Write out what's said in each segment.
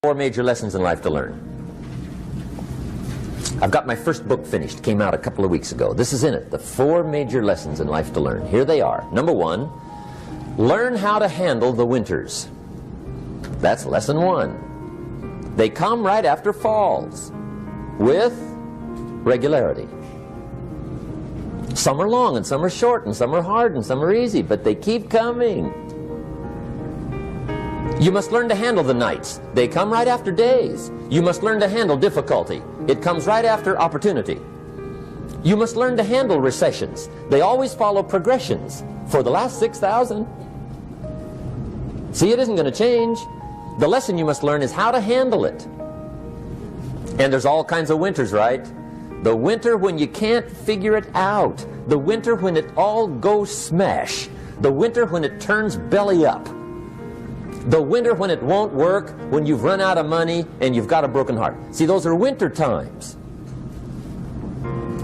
4 major lessons in life to learn. I've got my first book finished, came out a couple of weeks ago. This is in it, the 4 major lessons in life to learn. Here they are. Number 1, learn how to handle the winters. That's lesson 1. They come right after falls, with regularity. Some are long and some are short and some are hard and some are easy, but they keep coming. You must learn to handle the nights. They come right after days. You must learn to handle difficulty. It comes right after opportunity. You must learn to handle recessions. They always follow progressions for the last 6,000. See, it isn't going to change. The lesson you must learn is how to handle it. And there's all kinds of winters, right? The winter when you can't figure it out. The winter when it all goes smash. The winter when it turns belly up. The winter when it won't work, when you've run out of money and you've got a broken heart. See, those are winter times.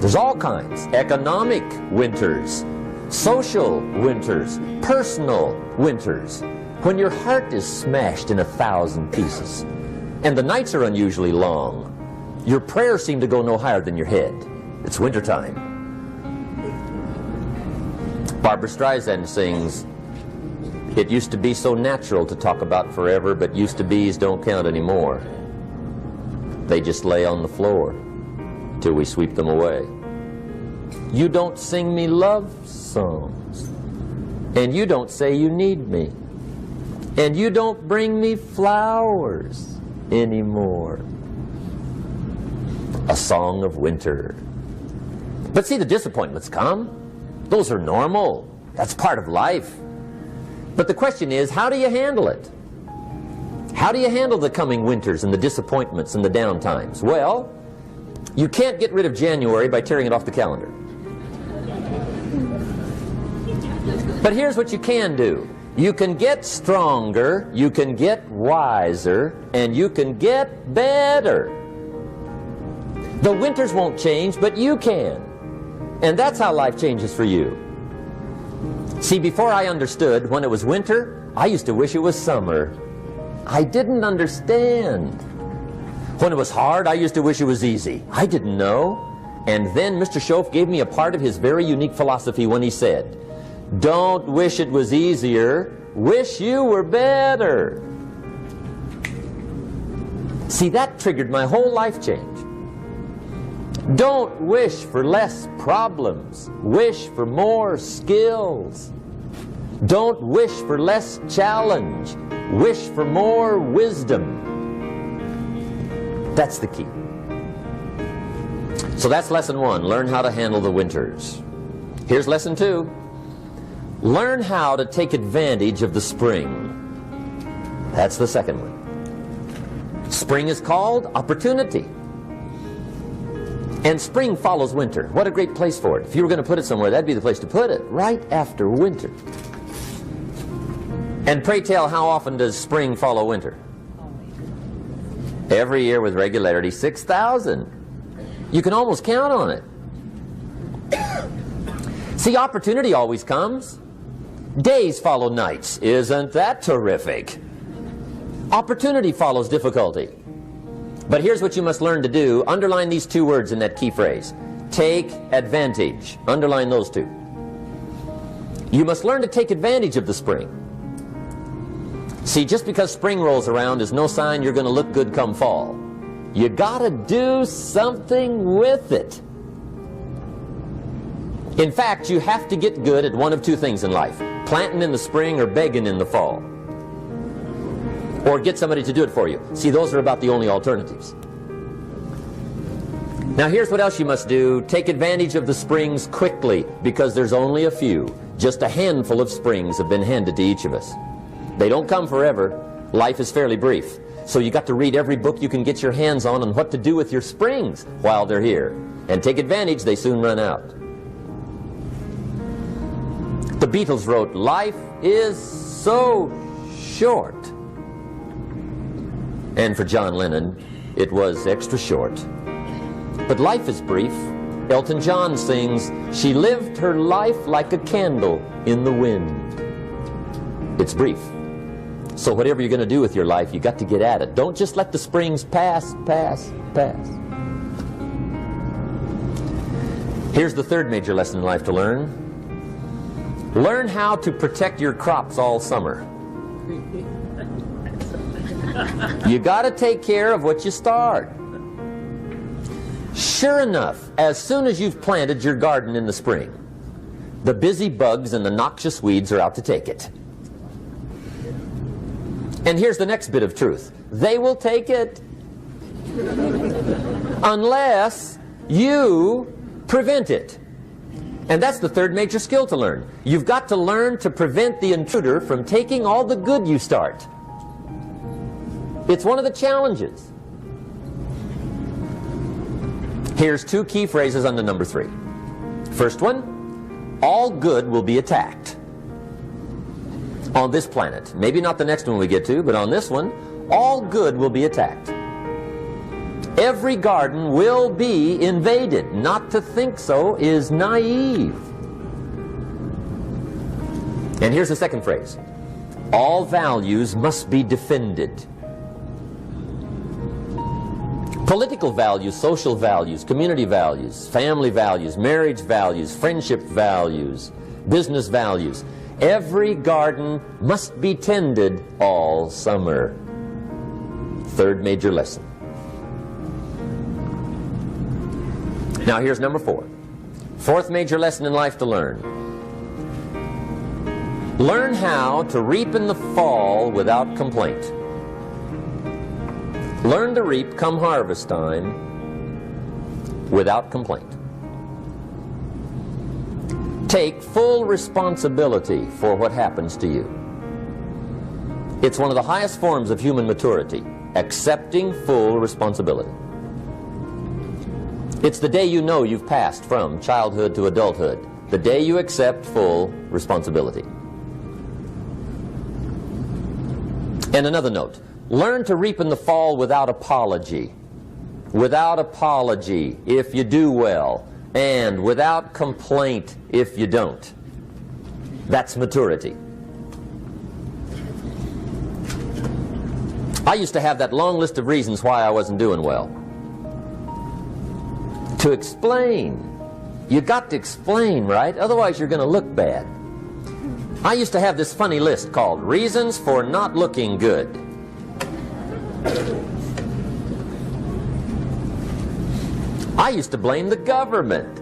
There's all kinds. Economic winters, social winters, personal winters. When your heart is smashed in 1,000 pieces and the nights are unusually long, your prayers seem to go no higher than your head. It's wintertime. Barbra Streisand sings, "It used to be so natural to talk about forever, but used to be's don't count anymore. They just lay on the floor till we sweep them away. You don't sing me love songs, and you don't say you need me, and you don't bring me flowers anymore." A song of winter. But see, the disappointments come. Those are normal. That's part of life. But the question is, how do you handle it? How do you handle the coming winters and the disappointments and the down times? Well, you can't get rid of January by tearing it off the calendar. But here's what you can do. You can get stronger, you can get wiser, and you can get better. The winters won't change, but you can. And that's how life changes for you. See, before I understood, when it was winter, I used to wish it was summer. I didn't understand. When it was hard, I used to wish it was easy. I didn't know. And then Mr. Schoaf gave me a part of his very unique philosophy when he said, "Don't wish it was easier, wish you were better." See, that triggered my whole life change. Don't wish for less problems, wish for more skills. Don't wish for less challenge, wish for more wisdom. That's the key. So that's lesson 1, learn how to handle the winters. Here's lesson 2, learn how to take advantage of the spring. That's the second one. Spring is called opportunity. And spring follows winter. What a great place for it. If you were going to put it somewhere, that'd be the place to put it, right after winter. And pray tell, how often does spring follow winter? Every year with regularity, 6,000. You can almost count on it. See, opportunity always comes. Days follow nights. Isn't that terrific? Opportunity follows difficulty. But here's what you must learn to do. Underline these 2 words in that key phrase. Take advantage. Underline those 2. You must learn to take advantage of the spring. See, just because spring rolls around is no sign you're going to look good come fall. You gotta do something with it. In fact, you have to get good at one of 2 things in life. Planting in the spring or begging in the fall. Or get somebody to do it for you. See, those are about the only alternatives. Now here's what else you must do. Take advantage of the springs quickly, because there's only a few. Just a handful of springs have been handed to each of us. They don't come forever. Life is fairly brief. So you got to read every book you can get your hands on what to do with your springs while they're here. And take advantage, they soon run out. The Beatles wrote, "Life is so short." And for John Lennon, it was extra short. But life is brief. Elton John sings, "She lived her life like a candle in the wind." It's brief. So whatever you're going to do with your life, you got to get at it. Don't just let the springs pass. Here's the third major lesson in life to learn. Learn how to protect your crops all summer. You got to take care of what you start. Sure enough, as soon as you've planted your garden in the spring, the busy bugs and the noxious weeds are out to take it. And here's the next bit of truth. They will take it unless you prevent it. And that's the third major skill to learn. You've got to learn to prevent the intruder from taking all the good you start. It's one of the challenges. Here's two key phrases under number 3. First one, all good will be attacked. On this planet. Maybe not the next one we get to, but on this one, all good will be attacked. Every garden will be invaded. Not to think so is naive. And here's the second phrase. All values must be defended. Political values, social values, community values, family values, marriage values, friendship values, business values. Every garden must be tended all summer. Third major lesson. Now here's number 4. Fourth major lesson in life to learn. Learn how to reap in the fall without complaint. Learn to reap come harvest time without complaint. Take full responsibility for what happens to you. It's one of the highest forms of human maturity, accepting full responsibility. It's the day you know you've passed from childhood to adulthood, the day you accept full responsibility. And another note, learn to reap in the fall without apology. Without apology if you do well, and without complaint if you don't. That's maturity. I used to have that long list of reasons why I wasn't doing well. To explain. You got to explain, right? Otherwise you're going to look bad. I used to have this funny list called Reasons for Not Looking Good. I used to blame the government.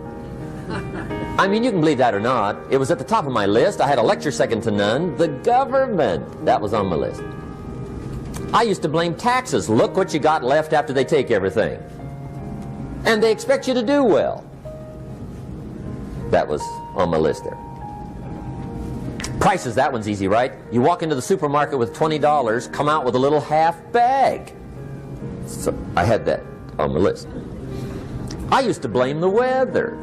I mean, you can believe that or not. It was at the top of my list. I had a lecture second to none. The government. That was on my list. I used to blame taxes. Look what you got left after they take everything. And they expect you to do well. That was on my list there. Prices, that one's easy, right? You walk into the supermarket with $20, come out with a little half bag. So I had that on my list. I used to blame the weather.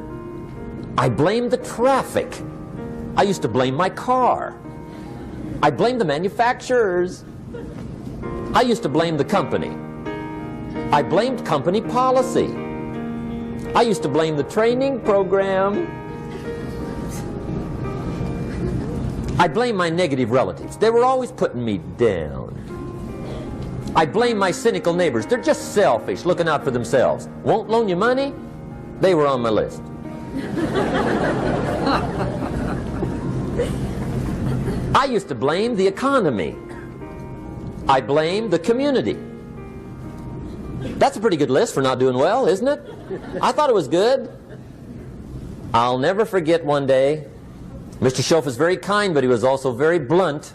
I blamed the traffic. I used to blame my car. I blamed the manufacturers. I used to blame the company. I blamed company policy. I used to blame the training program. I blame my negative relatives. They were always putting me down. I blame my cynical neighbors. They're just selfish, looking out for themselves. Won't loan you money? They were on my list. I used to blame the economy. I blamed the community. That's a pretty good list for not doing well, isn't it? I thought it was good. I'll never forget one day, Mr. Schoaf was very kind, but he was also very blunt.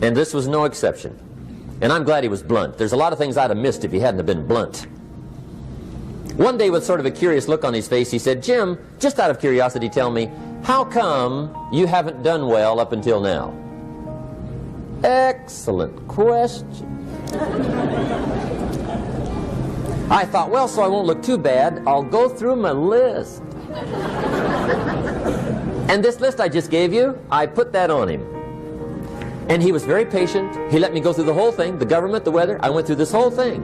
And this was no exception. And I'm glad he was blunt. There's a lot of things I'd have missed if he hadn't have been blunt. One day, with sort of a curious look on his face, he said, "Jim, just out of curiosity, tell me, how come you haven't done well up until now?" Excellent question. I thought, well, so I won't look too bad, I'll go through my list. And this list I just gave you, I put that on him. And he was very patient. He let me go through the whole thing, the government, the weather. I went through this whole thing.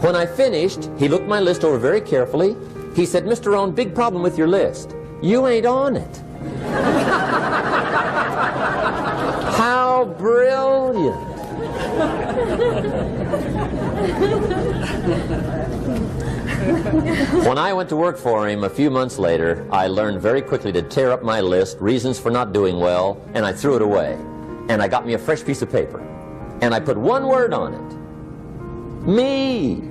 When I finished, he looked my list over very carefully. He said, "Mr. Rohn, big problem with your list. You ain't on it." How How brilliant. When I went to work for him a few months later, I learned very quickly to tear up my list, reasons for not doing well, and I threw it away. And I got me a fresh piece of paper. And I put one word on it. Me.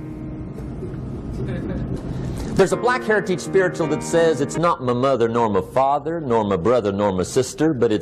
There's a Black Heritage spiritual that says it's not my mother nor my father, nor my brother nor my sister, but it's